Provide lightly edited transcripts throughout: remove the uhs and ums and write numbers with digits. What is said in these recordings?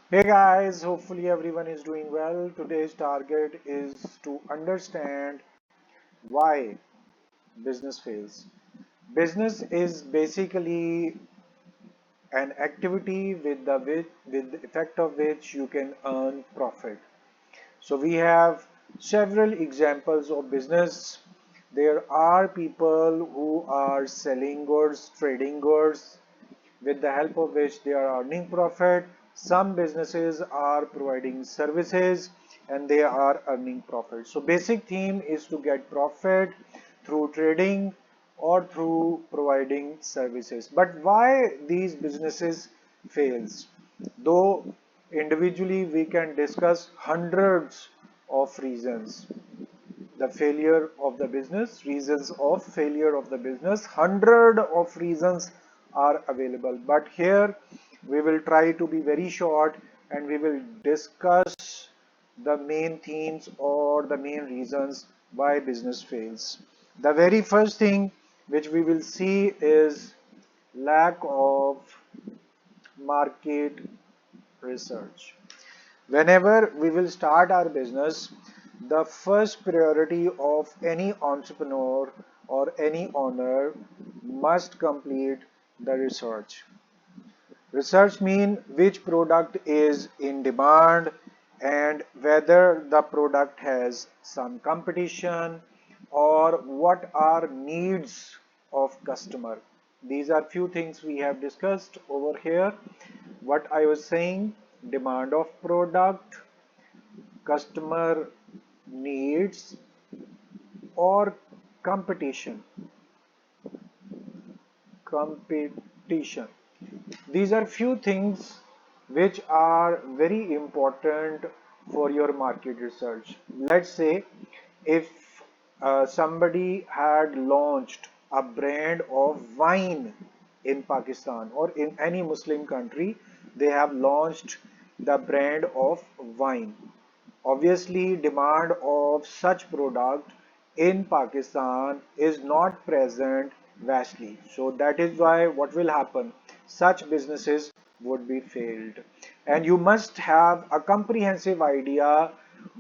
Hey guys, hopefully everyone is doing well. Today's target is to understand why business fails. Business is basically an activity with the effect of which you can earn profit. So we have several examples of business. There are people who are selling goods, trading goods, with the help of which they are earning profit. Some businesses are providing services and they are earning profit. So basic theme is to get profit through trading or through providing services. But why these businesses fails? Though individually we can discuss hundreds of reasons. The failure of the business, reasons of failure of the business, hundred of reasons are available, but here we will try to be very short and we will discuss the main themes or the main reasons why business fails. The very first thing which we will see is lack of market research. Whenever we will start our business, the first priority of any entrepreneur or any owner must complete the research. Research means which product is in demand and whether the product has some competition or what are needs of customer. These are few things we have discussed over here. What I was saying, demand of product, customer needs or competition. Competition. These are few things which are very important for your market research. Let's say if somebody had launched a brand of wine in Pakistan or in any Muslim country, they have launched the brand of wine. Obviously, demand of such product in Pakistan is not present vastly. So that is why what will happen? Such businesses would be failed. And you must have a comprehensive idea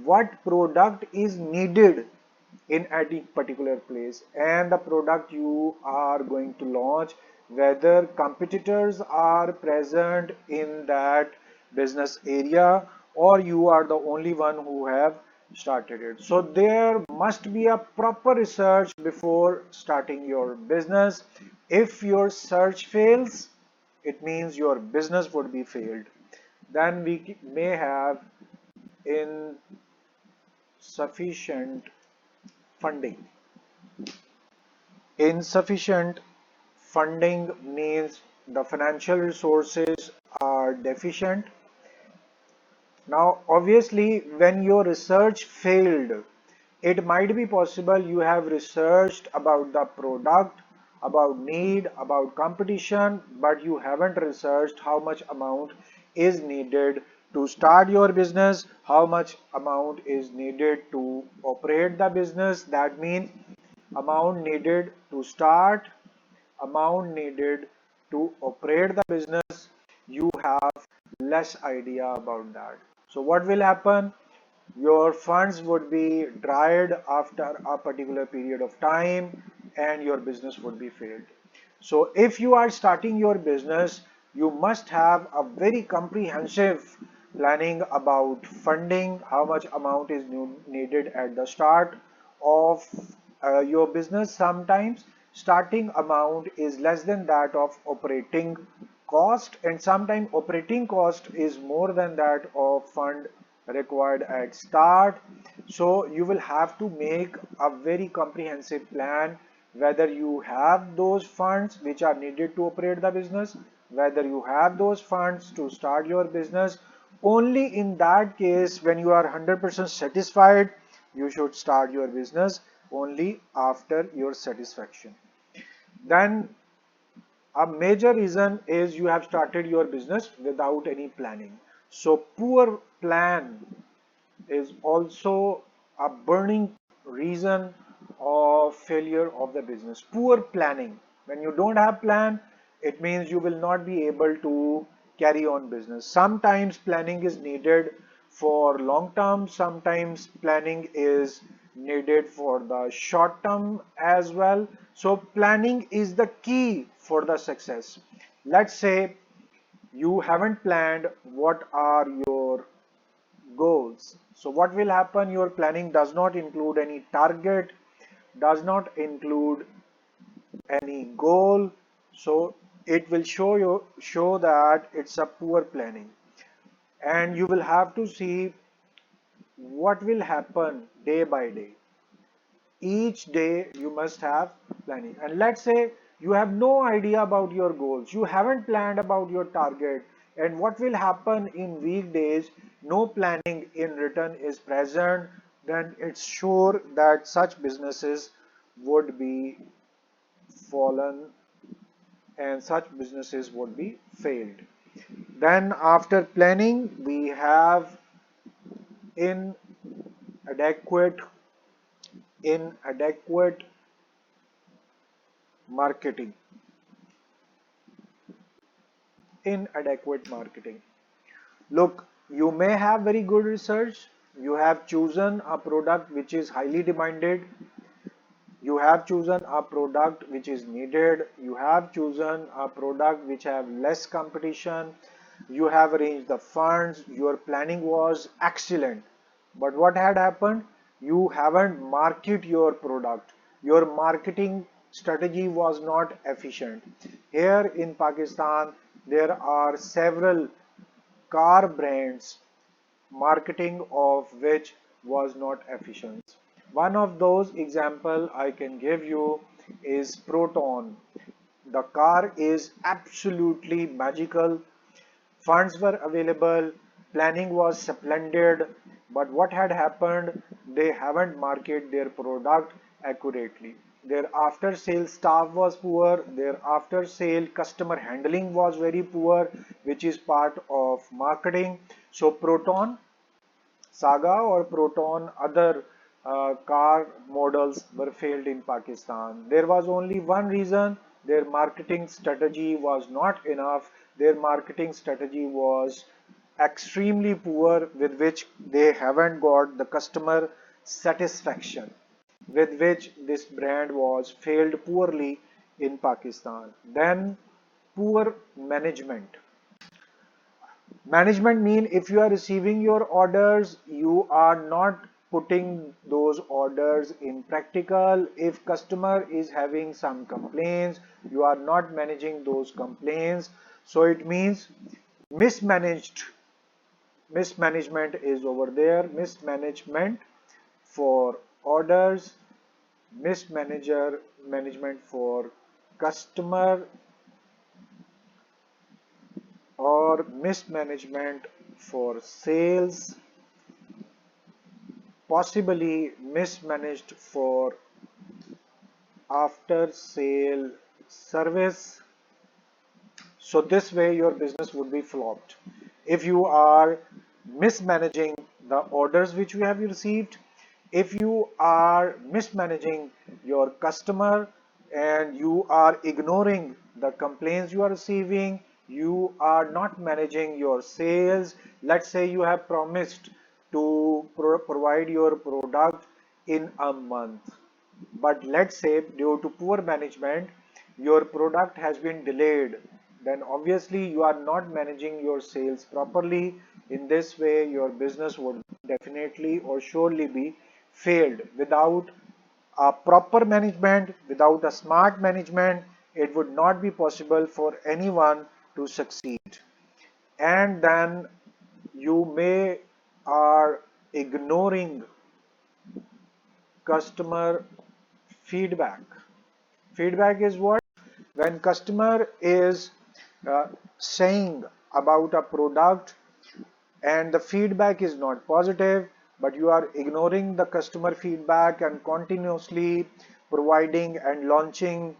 what product is needed in any particular place and the product you are going to launch, whether competitors are present in that business area or you are the only one who have started it. So there must be a proper research before starting your business. If your search fails, it means your business would be failed. Then we may have insufficient funding. Insufficient funding means the financial resources are deficient. Now, obviously, when your research failed, it might be possible you have researched about the product, about need, about competition, but you haven't researched how much amount is needed to start your business, how much amount is needed to operate the business. That means amount needed to start, amount needed to operate the business, you have less idea about that. So what will happen? Your funds would be dried after a particular period of time and your business would be failed. So if you are starting your business, you must have a very comprehensive planning about funding, how much amount is needed at the start of your business. Sometimes starting amount is less than that of operating cost and sometimes operating cost is more than that of fund required at start. So you will have to make a very comprehensive plan whether you have those funds which are needed to operate the business, whether you have those funds to start your business. Only in that case, when you are 100% satisfied, you should start your business only after your satisfaction. Then a major reason is you have started your business without any planning. So poor plan is also a burning reason of failure of the business. Poor planning. When you don't have plan, it means you will not be able to carry on business. Sometimes planning is needed for long term, sometimes planning is needed for the short term as well. So planning is the key for the success. Let's say you haven't planned what are your goals. So what will happen? Your planning does not include any target, does not include any goal. So it will show that it's a poor planning, and you will have to see what will happen day by day. Each day you must have planning. And let's say you have no idea about your goals, you haven't planned about your target, and what will happen in weekdays, no planning in return is present, then it's sure that such businesses would be fallen and such businesses would be failed. Then after planning we have inadequate inadequate marketing. Inadequate marketing. Look, you may have very good research, you have chosen a product which is highly demanded, you have chosen a product which is needed, you have chosen a product which have less competition, you have arranged the funds, your planning was excellent. But what had happened? You haven't marketed your product. Your marketing strategy was not efficient. Here in Pakistan, there are several car brands marketing of which was not efficient. One of those example I can give you is Proton. The car is absolutely magical. Funds were available, planning was splendid, but what had happened? They haven't marketed their product accurately. Their after sale staff was poor, their after sale customer handling was very poor, which is part of marketing. So Proton Saga or Proton, other car models were failed in Pakistan. There was only one reason: their marketing strategy was not enough. Their marketing strategy was extremely poor, with which they haven't got the customer satisfaction, with which this brand was failed poorly in Pakistan. Then poor management. Management mean if you are receiving your orders, you are not putting those orders in practical. If customer is having some complaints, you are not managing those complaints. So it means mismanaged. Mismanagement is over there. Mismanagement for orders, mismanager management for customer, or mismanagement for sales, possibly mismanaged for after sale service. So this way your business would be flopped. If you are mismanaging the orders which you have received, if you are mismanaging your customer, and you are ignoring the complaints you are receiving, you are not managing your sales. Let's say you have promised to provide your product in a month, but let's say due to poor management your product has been delayed, then obviously you are not managing your sales properly. In this way your business would definitely or surely be failed. Without a proper management, without a smart management, it would not be possible for anyone to succeed. And then you may are ignoring customer feedback. Feedback is what? When customer is saying about a product and the feedback is not positive, but you are ignoring the customer feedback and continuously providing and launching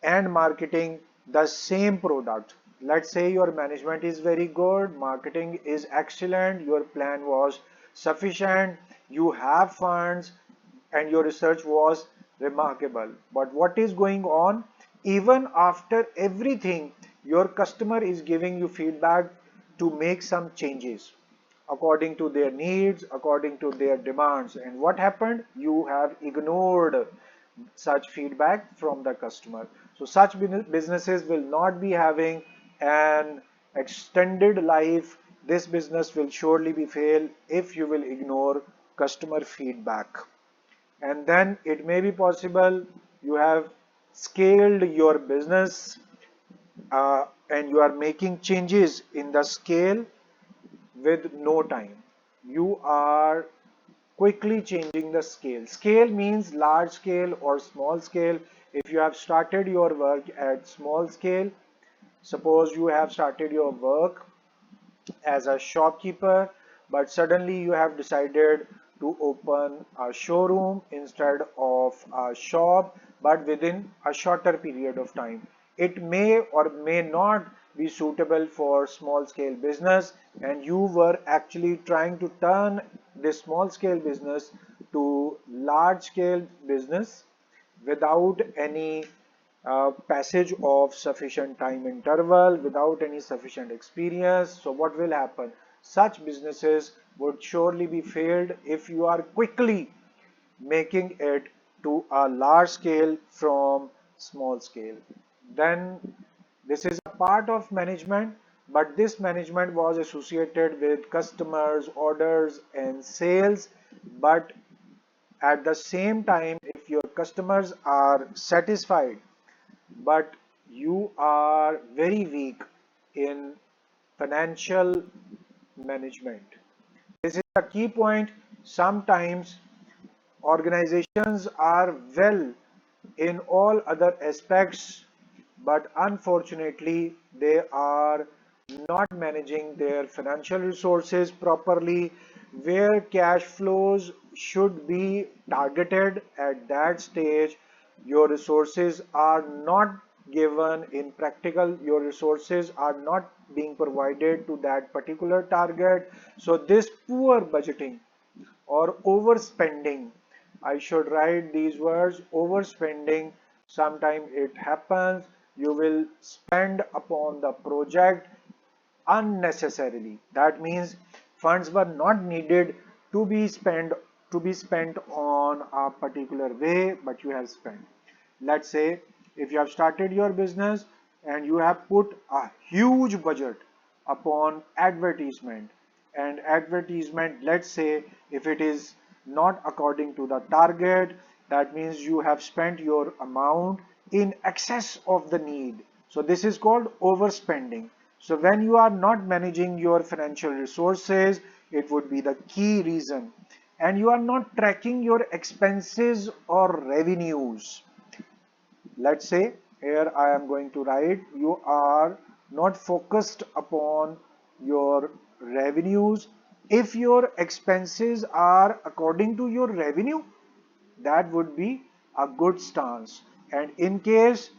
and marketing the same product. Let's say your management is very good, marketing is excellent, your plan was sufficient, you have funds, and your research was remarkable. But what is going on? Even after everything, your customer is giving you feedback to make some changes according to their needs, according to their demands. And what happened? You have ignored such feedback from the customer. So such businesses will not be having an extended life. This business will surely be fail if you will ignore customer feedback. And then it may be possible you have scaled your business, and you are making changes in the scale with no time. You are quickly changing the scale. Scale means large scale or small scale. If you have started your work at small scale, suppose you have started your work as a shopkeeper, but suddenly you have decided to open a showroom instead of a shop, but within a shorter period of time. It may or may not be suitable for small scale business, and you were actually trying to turn this small scale business to large scale business without any passage of sufficient time interval, without any sufficient experience. So what will happen? Such businesses would surely be failed if you are quickly making it to a large scale from small scale. Then this is a part of management, but this management was associated with customers, orders, and sales. But at the same time, if your customers are satisfied, but you are very weak in financial management. This is a key point. Sometimes organizations are well in all other aspects, but unfortunately, they are not managing their financial resources properly, where cash flows should be targeted at that stage. Your resources are not given in practical, your resources are not being provided to that particular target. So this poor budgeting or overspending, I should write these words, overspending, sometimes it happens. You will spend upon the project unnecessarily. That means funds were not needed to be spent on a particular way, but you have spent. Let's say if you have started your business and you have put a huge budget upon advertisement, and advertisement, let's say if it is not according to the target, that means you have spent your amount in excess of the need. So this is called overspending. So when you are not managing your financial resources, it would be the key reason. And you are not tracking your expenses or revenues. Let's say here I am going to write, you are not focused upon your revenues. If your expenses are according to your revenue, that would be a good stance. And in case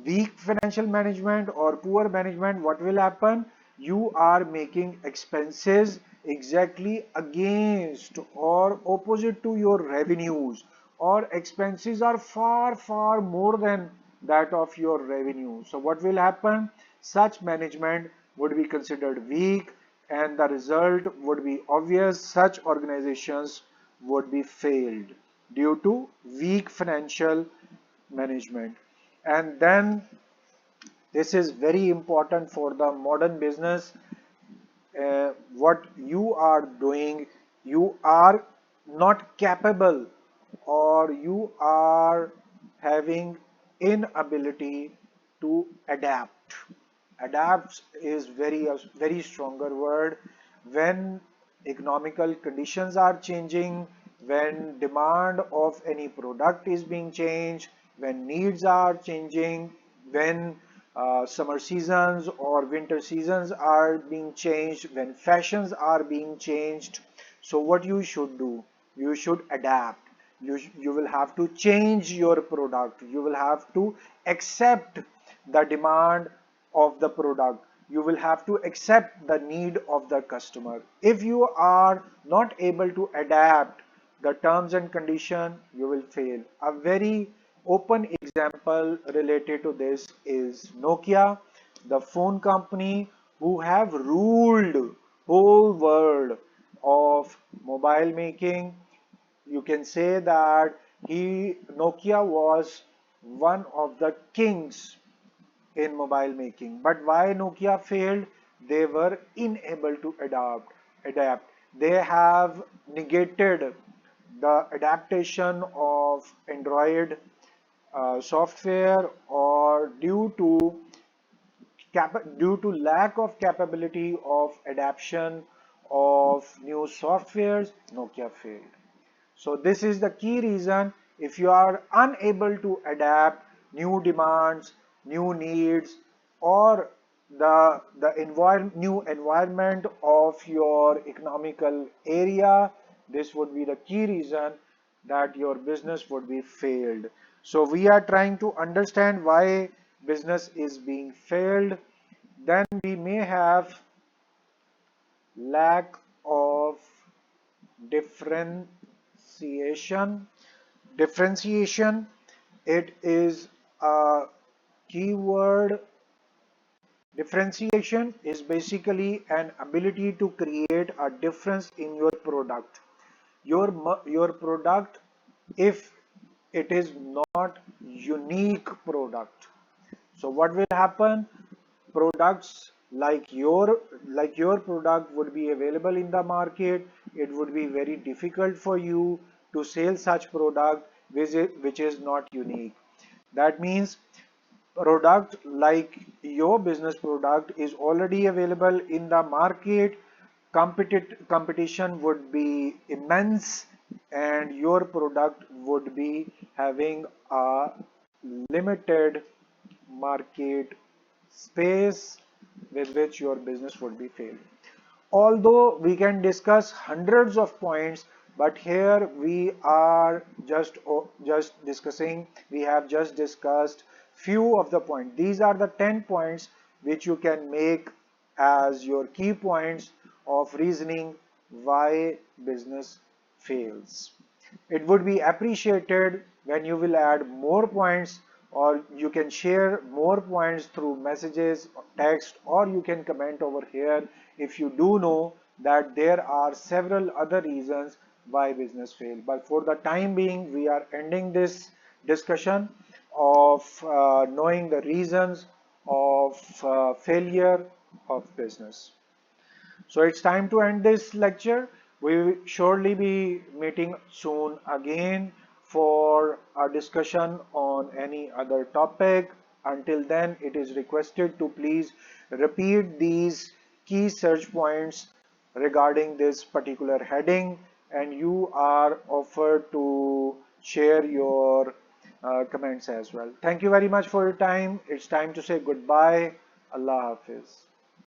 weak financial management or poor management, what will happen? You are making expenses exactly against or opposite to your revenues, or expenses are far more than that of your revenue. So what will happen? Such management would be considered weak, and the result would be obvious. Such organizations would be failed due to weak financial management. And then this is very important for the modern business. What you are doing, you are not capable, or you are having inability to adapt. Adapt is very stronger word. When economical conditions are changing, when demand of any product is being changed, when needs are changing, when summer seasons or winter seasons are being changed, when fashions are being changed. So what you should do? You should adapt. You will have to change your product. You will have to accept the demand of the product. You will have to accept the need of the customer. If you are not able to adapt the terms and condition, you will fail. A very open example related to this is Nokia, the phone company who have ruled whole world of mobile making. You can say that Nokia was one of the kings in mobile making. But why Nokia failed? They were unable to adapt. They have negated the adaptation of Android software, or due to lack of capability of adaptation of new softwares, Nokia failed. So this is the key reason. If you are unable to adapt new demands, new needs, or new environment of your economical area, this would be the key reason that your business would be failed. So we are trying to understand why business is being failed. Then we may have lack of differentiation. Differentiation, it is a keyword. Differentiation is basically an ability to create a difference in your product. Your product, if it is not unique product, so what will happen? Products like your product would be available in the market. It would be very difficult for you to sell such product which is not unique. That means product like your business product is already available in the market. Competition would be immense, and your product would be having a limited market space with which your business would be failed. Although we can discuss hundreds of points, but here we are just discussing, we have just discussed few of the points. These are the 10 points which you can make as your key points of reasoning why business fails. It would be appreciated when you will add more points, or you can share more points through messages, text, or you can comment over here if you do know that there are several other reasons why business fail. But for the time being, we are ending this discussion of knowing the reasons of failure of business. So it's time to end this lecture. We will surely be meeting soon again for a discussion on any other topic. Until then, it is requested to please repeat these key search points regarding this particular heading, and you are offered to share your comments as well. Thank you very much for your time. It's time to say goodbye. Allah Hafiz.